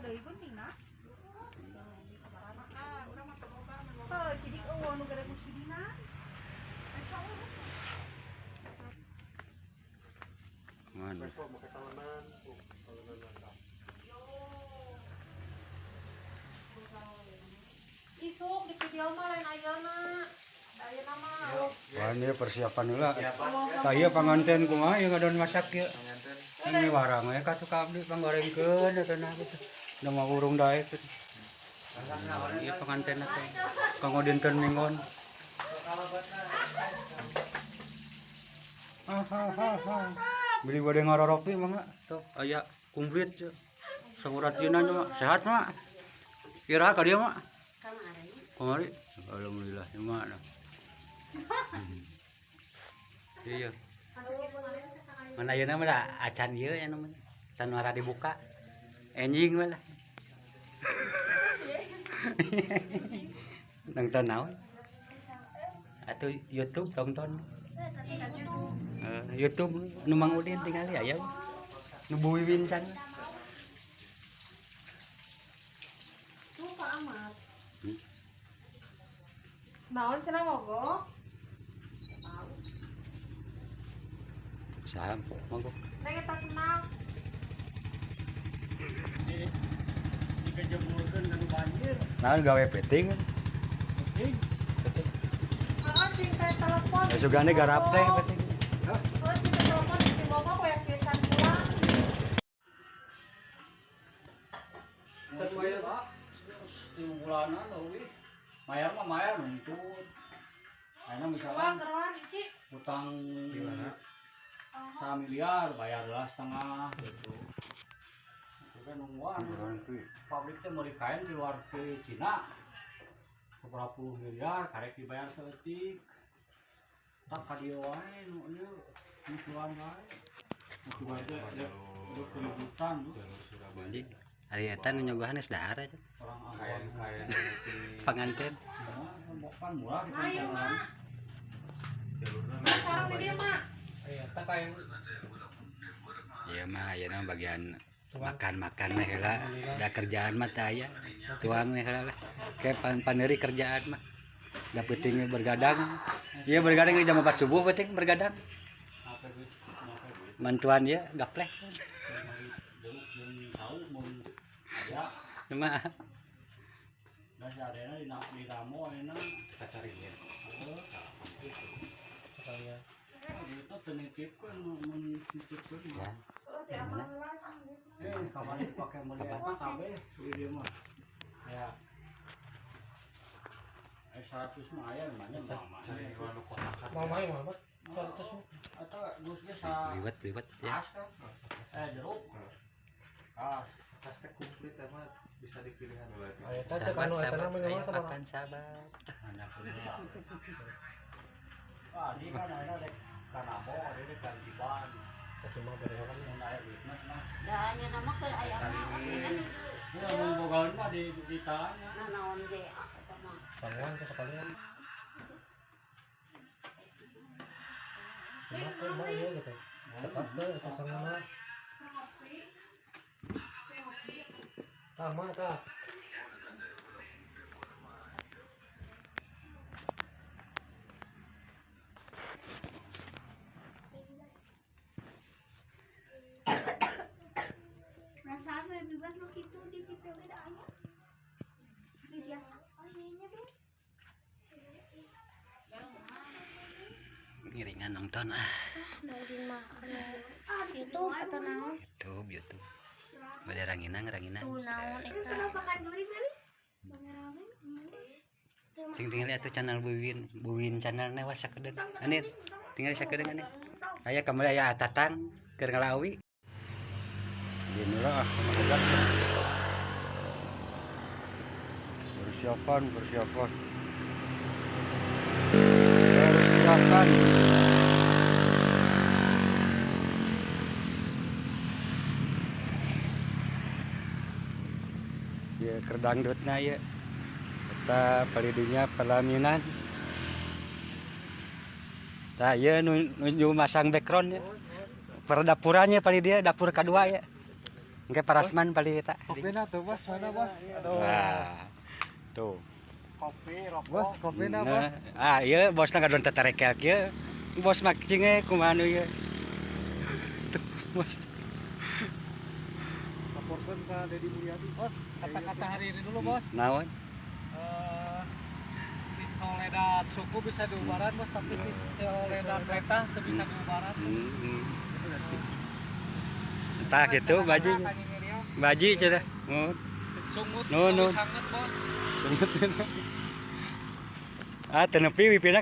deui guntingna. Heuh, sidik eueuh nu gede ku sidina. Besok urus. Mana? Isuk di video mah lain ayeuna. Ayeuna mah. Wah, ini persiapan heula. Tah ieu panganten kumaha yang ngadon masak ieu. Ini warang we ka tukang abdi panggorengkeun eta nah kitu. Da mah urung dae kitu. Ieu panganten teh. Kanggo dinten Minggon. Beli bade ngaroropi mangga tuh aya kumplit sangurat tina mah sehat mah. Kira ka dieu mah. Kamari. Alhamdulillah gimana? Iya. Mana ayeuna mah da acan ieu aya namanya. Sanwara dibuka. Enjing mah lah. Nonton naon? Atau YouTube tonton. YouTube nu Mang Udin tinggal aya. Nu Bu Wiwin can. Suka amat. Naon cenah mogok? Saha mogok? Neng eta senang. Dikejemurkeun kana banjir. Naon gawe peting? Peting. Heeh, cing teh telepon. Sugane garap teh peting. Heeh, cing teh telepon isi mogok we kieucan pulang. Cek bayar Pak. 10 bulanan euy. Mayar mah mayar nuntut. Ayeuna misalkan utang gimana? 1 miliar bayarlah setengah gitu. Itu kan nungguan. Pabrik teh meuli kain di luar ke Cina. Beberapa puluh miliar karek dibayar seeutik. Tak ka dieu wae nu ieu nutuan wae. Nutuan teh dek keributan tuh. Jadi hari eta nu nyogohan geus dahar aja. Kain Panganten. Kan murah di kantoran. Sarang di dieu mah. Eta kain Ieu mah ayeuna bagian makan-makan mah heula. Da kerjaan mah teu aya. Tuang we heula lah. Ke paneuri kerjaan mah. Da peuting bergadang. Ieu bergadang jam 4 subuh peuting bergadang. Mantuan ieu gaplek. Cuma da sadena di Ramo ayeuna kacarinya. Sekalian. Itu tenitipkeun mun titipkeun. ya. Mana? Kamari pake meuli apa kabeh di dieu mah. Ya. 100 mah aya mana mah. Cari anu kotakan. Mau main mah, 100 mah. Eta geus ge sa. Liwat ya. Jeruk. Ah, tas teh komplit mah bisa dipilihan oleh. Makan sabar. Anak punya. Ah, di kan ada dek kanabo, ada dek kantiban. Semua berekan mun aya duitna mah. Da nya nama keur aya mah ini Ya mun bogaeun mah di tanya. naon ge eta mah. Pangan ke sekalian. Cuma tuh mah ieu gitu. Tepat teh eta sangana. Tah mah tah. Perasaan lebih banget lu gitu di PW da aya. Di biasa. Oh iya deh. Ngiringan nonton Mau dimakan. YouTube atau naon? YouTube. Bade ranginang. Tuh naon eta. Kenapa kan duri tadi? Cing tinggal atuh channel Buwin channelna wa sakedeung. Anit, tinggal sakedeung anit. Aya kamari aya Tatang keur ngalawi. Gini lah, persiapan. Ya kerdangdutna ya. Kita palidinya pelaminan. Nah, ya nuju masang background ya. Perdapurannya paling dia dapur kedua ya. Engke Parasman paling eta. Kopina tuh bos, mana bos? Aduh. Wah. Tuh. Kopi, rokok. Bos, kopina Nah, ieu bosna kadon tatarekel kieu. Bos makcing kumaha nu ieu. Tuh, bos. Laporkan ke Dedi Mulyadi. Bos, kata-kata hari ini dulu bos. Naon? Di Soledad suku bisa diubaran bos, tapi di Soledad Meta itu bisa diubaran. Entah gitu baji. Baji cenah. Sungut, No. sangat bos. Ah, teu nepi wipina